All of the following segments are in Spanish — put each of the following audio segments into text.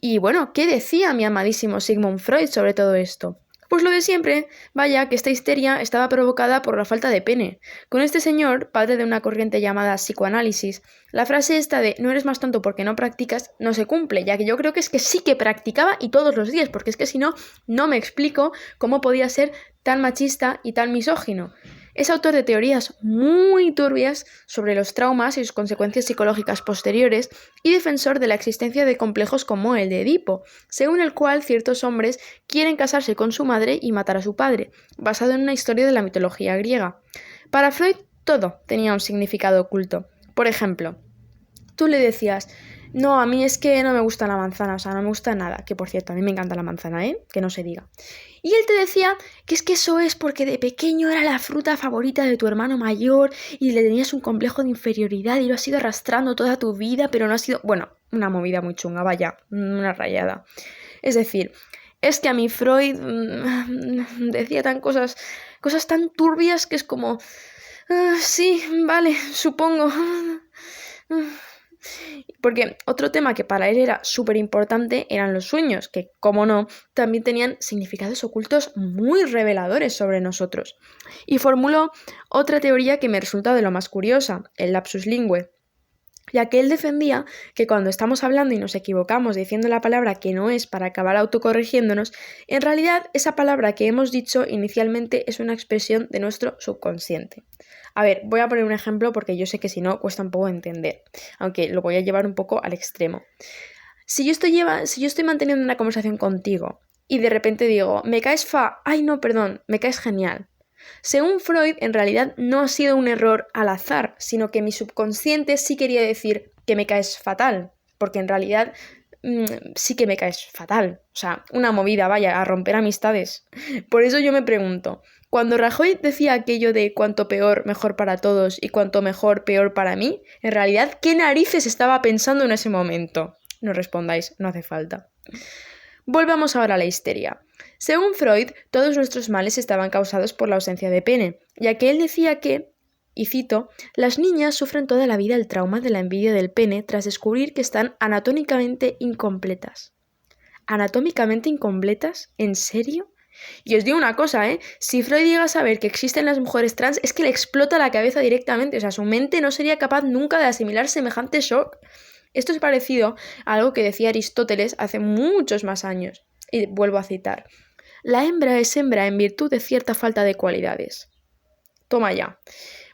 Y bueno, ¿qué decía mi amadísimo Sigmund Freud sobre todo esto? Pues lo de siempre, vaya que esta histeria estaba provocada por la falta de pene. Con este señor, padre de una corriente llamada psicoanálisis, la frase esta de no eres más tonto porque no practicas no se cumple, ya que yo creo que es que sí que practicaba y todos los días, porque es que si no, no me explico cómo podía ser tan machista y tan misógino. Es autor de teorías muy turbias sobre los traumas y sus consecuencias psicológicas posteriores y defensor de la existencia de complejos como el de Edipo, según el cual ciertos hombres quieren casarse con su madre y matar a su padre, basado en una historia de la mitología griega. Para Freud, todo tenía un significado oculto. Por ejemplo, tú le decías, no, a mí es que no me gusta la manzana, o sea, no me gusta nada, que por cierto, a mí me encanta la manzana, que no se diga. Y él te decía que es que eso es porque de pequeño era la fruta favorita de tu hermano mayor y le tenías un complejo de inferioridad y lo has ido arrastrando toda tu vida, pero no ha sido, bueno, una movida muy chunga, vaya, una rayada. Es decir, es que a mí Freud decía cosas tan turbias que es como, sí, vale, supongo. Porque otro tema que para él era súper importante eran los sueños, que, como no, también tenían significados ocultos muy reveladores sobre nosotros. Y formuló otra teoría que me resulta de lo más curiosa, el lapsus linguae, ya que él defendía que cuando estamos hablando y nos equivocamos diciendo la palabra que no es para acabar autocorrigiéndonos, en realidad esa palabra que hemos dicho inicialmente es una expresión de nuestro subconsciente. A ver, voy a poner un ejemplo porque yo sé que si no cuesta un poco entender, aunque lo voy a llevar un poco al extremo. Si yo estoy manteniendo una conversación contigo y de repente digo, me caes ay no, perdón, me caes genial. Según Freud, en realidad no ha sido un error al azar, sino que mi subconsciente sí quería decir que me caes fatal, porque en realidad sí que me caes fatal. O sea, una movida, vaya, a romper amistades. Por eso yo me pregunto, cuando Rajoy decía aquello de cuanto peor, mejor para todos y cuanto mejor, peor para mí, en realidad, ¿qué narices estaba pensando en ese momento? No respondáis, no hace falta. Volvamos ahora a la histeria. Según Freud, todos nuestros males estaban causados por la ausencia de pene, ya que él decía que, y cito, las niñas sufren toda la vida el trauma de la envidia del pene tras descubrir que están anatómicamente incompletas. ¿Anatómicamente incompletas? ¿En serio? Y os digo una cosa, si Freud llega a saber que existen las mujeres trans, es que le explota la cabeza directamente, o sea, su mente no sería capaz nunca de asimilar semejante shock. Esto es parecido a algo que decía Aristóteles hace muchos más años. Y vuelvo a citar. La hembra es hembra en virtud de cierta falta de cualidades. Toma ya.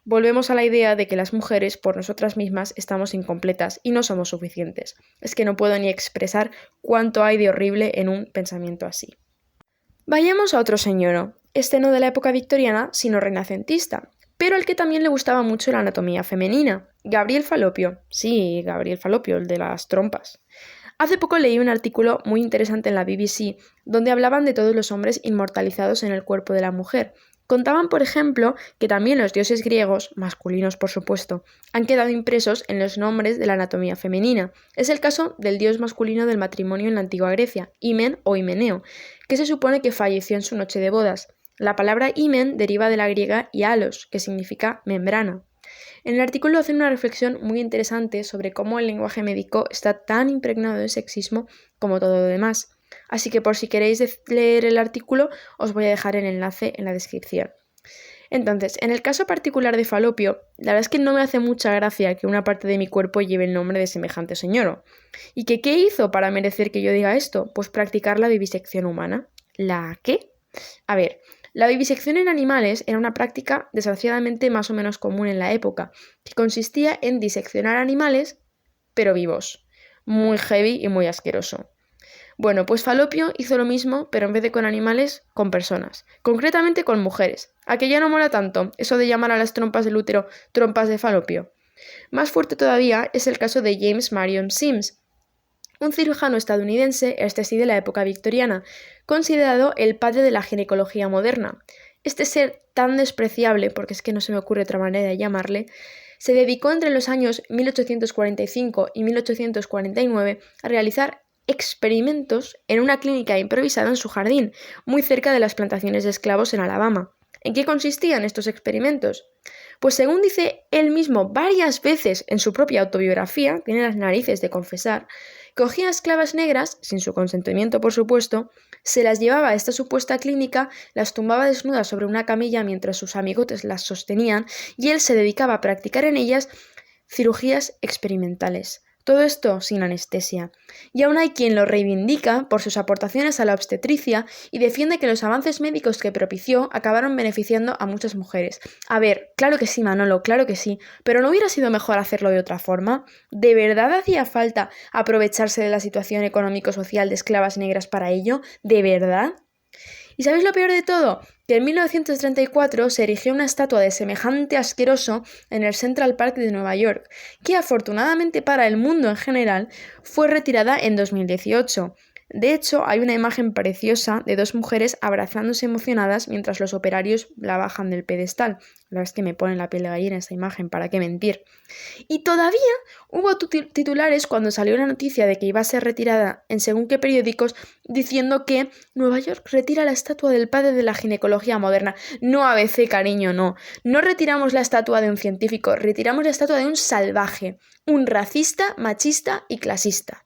Volvemos a la idea de que las mujeres, por nosotras mismas, estamos incompletas y no somos suficientes. Es que no puedo ni expresar cuánto hay de horrible en un pensamiento así. Vayamos a otro señor, este no de la época victoriana, sino renacentista, pero al que también le gustaba mucho la anatomía femenina, Gabriel Falopio. Sí, Gabriel Falopio, el de las trompas. Hace poco leí un artículo muy interesante en la BBC, donde hablaban de todos los hombres inmortalizados en el cuerpo de la mujer. Contaban, por ejemplo, que también los dioses griegos, masculinos por supuesto, han quedado impresos en los nombres de la anatomía femenina. Es el caso del dios masculino del matrimonio en la antigua Grecia, Himen o Himeneo, que se supone que falleció en su noche de bodas. La palabra himen deriva de la griega hialos, que significa membrana. En el artículo hacen una reflexión muy interesante sobre cómo el lenguaje médico está tan impregnado de sexismo como todo lo demás. Así que por si queréis leer el artículo, os voy a dejar el enlace en la descripción. Entonces, en el caso particular de Falopio, la verdad es que no me hace mucha gracia que una parte de mi cuerpo lleve el nombre de semejante señor. ¿Y qué hizo para merecer que yo diga esto? Pues practicar la vivisección humana. ¿La qué? A ver, la vivisección en animales era una práctica desgraciadamente más o menos común en la época, que consistía en diseccionar animales, pero vivos. Muy heavy y muy asqueroso. Bueno, pues Falopio hizo lo mismo, pero en vez de con animales, con personas. Concretamente con mujeres. ¿A que ya no mola tanto eso de llamar a las trompas del útero trompas de Falopio? Más fuerte todavía es el caso de James Marion Sims, un cirujano estadounidense, este sí de la época victoriana, considerado el padre de la ginecología moderna. Este ser tan despreciable, porque es que no se me ocurre otra manera de llamarle, se dedicó entre los años 1845 y 1849 a realizar experimentos en una clínica improvisada en su jardín, muy cerca de las plantaciones de esclavos en Alabama. ¿En qué consistían estos experimentos? Pues según dice él mismo varias veces en su propia autobiografía, tiene las narices de confesar, Cogía a esclavas negras, sin su consentimiento por supuesto, se las llevaba a esta supuesta clínica, las tumbaba desnudas sobre una camilla mientras sus amigotes las sostenían y él se dedicaba a practicar en ellas cirugías experimentales. Todo esto sin anestesia. Y aún hay quien lo reivindica por sus aportaciones a la obstetricia y defiende que los avances médicos que propició acabaron beneficiando a muchas mujeres. A ver, claro que sí, Manolo, claro que sí, pero ¿no hubiera sido mejor hacerlo de otra forma? ¿De verdad hacía falta aprovecharse de la situación económico-social de esclavas negras para ello? ¿De verdad? ¿Y sabéis lo peor de todo? Que en 1934 se erigió una estatua de semejante asqueroso en el Central Park de Nueva York, que afortunadamente para el mundo en general fue retirada en 2018. De hecho, hay una imagen preciosa de dos mujeres abrazándose emocionadas mientras los operarios la bajan del pedestal. La verdad es que me pone la piel de gallina esta imagen, ¿para qué mentir? Y todavía hubo titulares cuando salió la noticia de que iba a ser retirada en según qué periódicos diciendo que Nueva York retira la estatua del padre de la ginecología moderna. No ABC, cariño, no. No retiramos la estatua de un científico, retiramos la estatua de un salvaje, un racista, machista y clasista.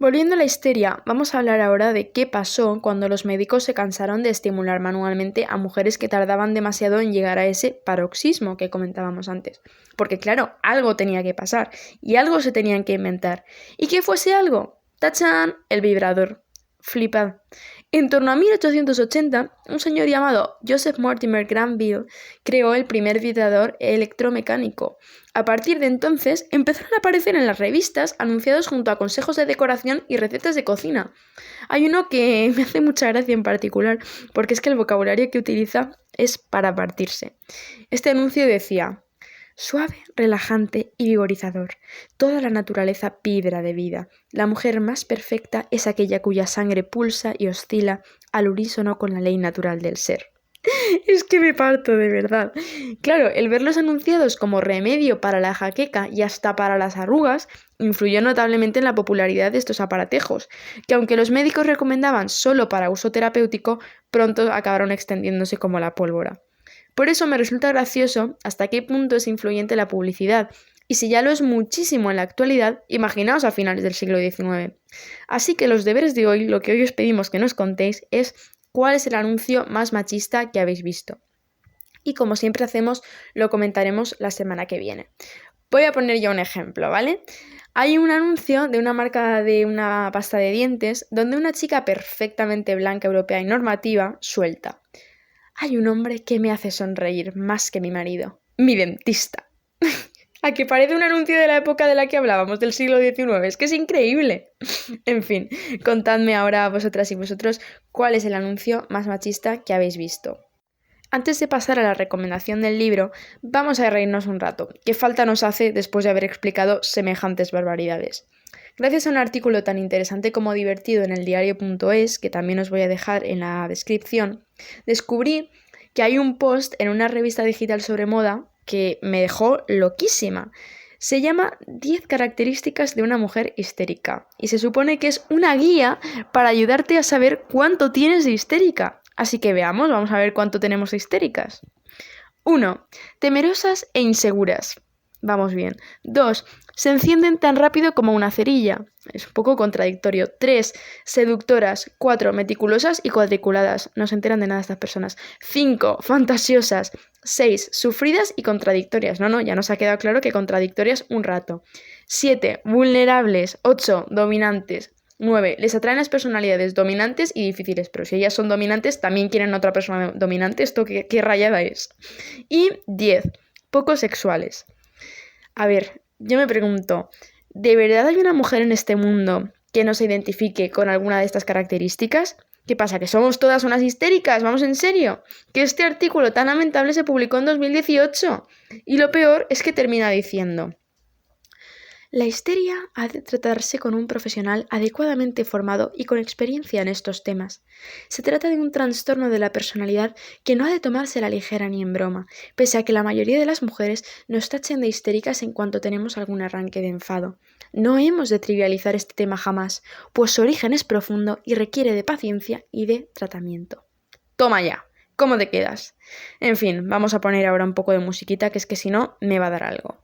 Volviendo a la histeria, vamos a hablar ahora de qué pasó cuando los médicos se cansaron de estimular manualmente a mujeres que tardaban demasiado en llegar a ese paroxismo que comentábamos antes. Porque claro, algo tenía que pasar y algo se tenían que inventar. ¿Y qué fuese algo? ¡Tachán! El vibrador. Flipad. En torno a 1880, un señor llamado Joseph Mortimer Granville creó el primer vibrador electromecánico. A partir de entonces, empezaron a aparecer en las revistas anunciados junto a consejos de decoración y recetas de cocina. Hay uno que me hace mucha gracia en particular, porque es que el vocabulario que utiliza es para partirse. Este anuncio decía: suave, relajante y vigorizador. Toda la naturaleza vibra de vida. La mujer más perfecta es aquella cuya sangre pulsa y oscila al unísono con la ley natural del ser. Es que me parto, de verdad. Claro, el verlos anunciados como remedio para la jaqueca y hasta para las arrugas influyó notablemente en la popularidad de estos aparatejos, que aunque los médicos recomendaban solo para uso terapéutico, pronto acabaron extendiéndose como la pólvora. Por eso me resulta gracioso hasta qué punto es influyente la publicidad, y si ya lo es muchísimo en la actualidad, imaginaos a finales del siglo XIX. Así que los deberes de hoy, lo que hoy os pedimos que nos contéis es ¿cuál es el anuncio más machista que habéis visto? Y como siempre hacemos, lo comentaremos la semana que viene. Voy a poner ya un ejemplo, ¿vale? Hay un anuncio de una marca de una pasta de dientes donde una chica perfectamente blanca, europea y normativa suelta: hay un hombre que me hace sonreír más que mi marido, mi dentista. ¿A que parece un anuncio de la época de la que hablábamos, del siglo XIX? Es que es increíble. En fin, contadme ahora vosotras y vosotros cuál es el anuncio más machista que habéis visto. Antes de pasar a la recomendación del libro, vamos a reírnos un rato. ¿Qué falta nos hace después de haber explicado semejantes barbaridades? Gracias a un artículo tan interesante como divertido en eldiario.es, que también os voy a dejar en la descripción, descubrí que hay un post en una revista digital sobre moda que me dejó loquísima. Se llama 10 características de una mujer histérica y se supone que es una guía para ayudarte a saber cuánto tienes de histérica. Así que veamos, vamos a ver cuánto tenemos de histéricas. 1. Temerosas e inseguras. Vamos bien. 2. Se encienden tan rápido como una cerilla. Es un poco contradictorio. 3. Seductoras. 4. Meticulosas y cuadriculadas. No se enteran de nada estas personas. 5. Fantasiosas. 6. Sufridas y contradictorias. No, ya nos ha quedado claro que contradictorias un rato. 7. Vulnerables. 8. Dominantes. 9. Les atraen las personalidades dominantes y difíciles. Pero si ellas son dominantes, también quieren otra persona dominante. ¿Esto qué rayada es? Y 10. Poco sexuales. A ver, yo me pregunto, ¿de verdad hay una mujer en este mundo que no se identifique con alguna de estas características? ¿Qué pasa? ¿Que somos todas unas histéricas? ¿Vamos en serio? Que este artículo tan lamentable se publicó en 2018. Y lo peor es que termina diciendo: la histeria ha de tratarse con un profesional adecuadamente formado y con experiencia en estos temas. Se trata de un trastorno de la personalidad que no ha de tomarse a la ligera ni en broma, pese a que la mayoría de las mujeres nos tachen de histéricas en cuanto tenemos algún arranque de enfado. No hemos de trivializar este tema jamás, pues su origen es profundo y requiere de paciencia y de tratamiento. Toma ya, ¿cómo te quedas? En fin, vamos a poner ahora un poco de musiquita, que es que si no me va a dar algo.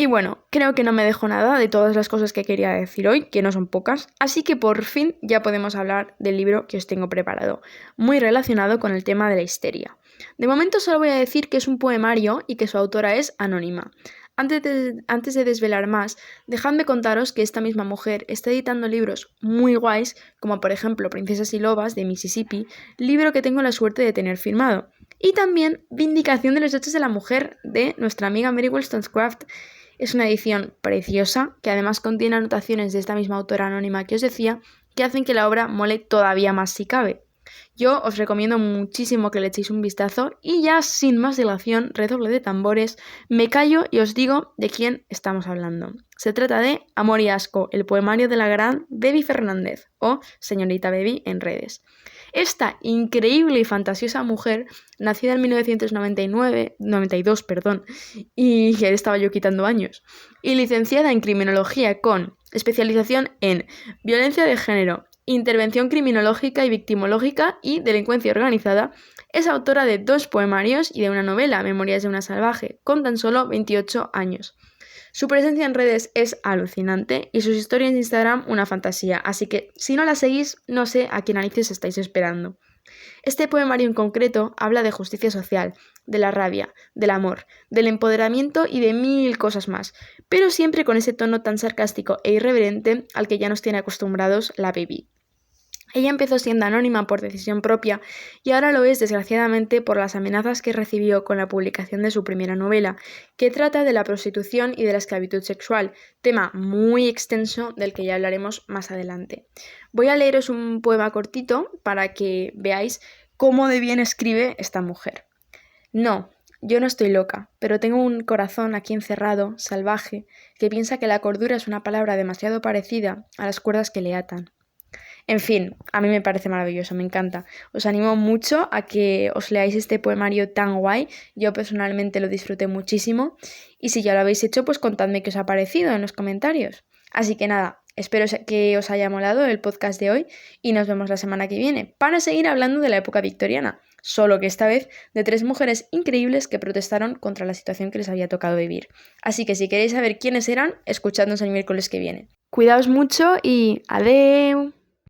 bueno, creo que no me dejo nada de todas las cosas que quería decir hoy, que no son pocas, así que por fin ya podemos hablar del libro que os tengo preparado, muy relacionado con el tema de la histeria. De momento solo voy a decir que es un poemario y que su autora es anónima. Antes de desvelar más, dejadme contaros que esta misma mujer está editando libros muy guays, como por ejemplo Princesas y Lobas de Mississippi, libro que tengo la suerte de tener firmado. Y también Vindicación de los Derechos de la Mujer de nuestra amiga Mary Wollstonecraft. Es una edición preciosa que además contiene anotaciones de esta misma autora anónima que os decía, que hacen que la obra mole todavía más si cabe. Yo os recomiendo muchísimo que le echéis un vistazo y ya sin más dilación, redoble de tambores, me callo y os digo de quién estamos hablando. Se trata de Amor y Asco, el poemario de la gran Bebi Fernández, o Señorita Bebi en redes. Esta increíble y fantasiosa mujer, nacida en 92, y que estaba yo quitando años, y licenciada en criminología con especialización en violencia de género, intervención criminológica y victimológica y delincuencia organizada, es autora de 2 poemarios y de una novela, Memorias de una salvaje, con tan solo 28 años. Su presencia en redes es alucinante y sus historias de Instagram una fantasía, así que si no la seguís, no sé a qué narices estáis esperando. Este poemario en concreto habla de justicia social, de la rabia, del amor, del empoderamiento y de 1000 cosas más, pero siempre con ese tono tan sarcástico e irreverente al que ya nos tiene acostumbrados la Bebi. Ella empezó siendo anónima por decisión propia y ahora lo es desgraciadamente por las amenazas que recibió con la publicación de su primera novela, que trata de la prostitución y de la esclavitud sexual, tema muy extenso del que ya hablaremos más adelante. Voy a leeros un poema cortito para que veáis cómo de bien escribe esta mujer. No, yo no estoy loca, pero tengo un corazón aquí encerrado, salvaje, que piensa que la cordura es una palabra demasiado parecida a las cuerdas que le atan. En fin, a mí me parece maravilloso, me encanta. Os animo mucho a que os leáis este poemario tan guay. Yo personalmente lo disfruté muchísimo. Y si ya lo habéis hecho, pues contadme qué os ha parecido en los comentarios. Así que nada, espero que os haya molado el podcast de hoy y nos vemos la semana que viene para seguir hablando de la época victoriana. Solo que esta vez de 3 mujeres increíbles que protestaron contra la situación que les había tocado vivir. Así que si queréis saber quiénes eran, escuchadnos el miércoles que viene. Cuidaos mucho y ¡adeu!